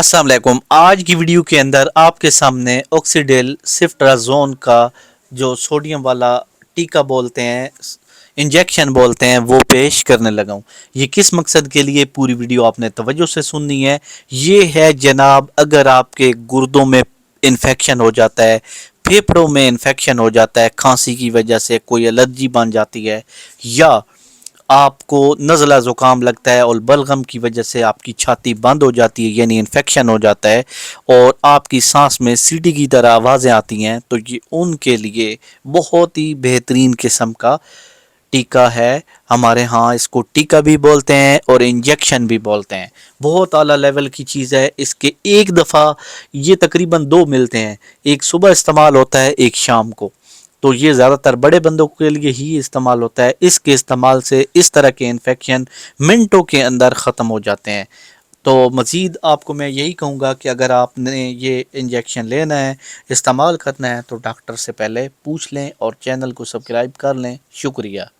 अस्सलाम वालेकुम। आज की वीडियो के अंदर आपके सामने ऑक्सीडेल सिफ्ट्राजोन का जो सोडियम वाला टीका बोलते हैं, इंजेक्शन बोलते हैं, वो पेश करने लगा हूँ। ये किस मकसद के लिए, पूरी वीडियो आपने तवज्जो से सुननी है। ये है जनाब, अगर आपके गुर्दों में इन्फेक्शन हो जाता है, फेफड़ों में इन्फेक्शन हो जाता है, खांसी की वजह से कोई एलर्जी बन जाती है, या आपको नज़ला ज़ुकाम लगता है और बलगम की वजह से आपकी छाती बंद हो जाती है, यानी इन्फेक्शन हो जाता है, और आपकी सांस में सीटी की तरह आवाज़ें आती हैं, तो ये उनके लिए बहुत ही बेहतरीन किस्म का टीका है। हमारे यहाँ इसको टीका भी बोलते हैं और इंजेक्शन भी बोलते हैं। बहुत आला लेवल की चीज़ है। इसके एक दफ़ा ये तकरीबन दो मिलते हैं, एक सुबह इस्तेमाल होता है, एक शाम को। तो ये ज़्यादातर बड़े बंदों के लिए ही इस्तेमाल होता है। इसके इस्तेमाल से इस तरह के इन्फेक्शन मिनटों के अंदर ख़त्म हो जाते हैं। तो मज़ीद आपको मैं यही कहूँगा कि अगर आपने ये इंजेक्शन लेना है, इस्तेमाल करना है, तो डॉक्टर से पहले पूछ लें और चैनल को सब्सक्राइब कर लें। शुक्रिया।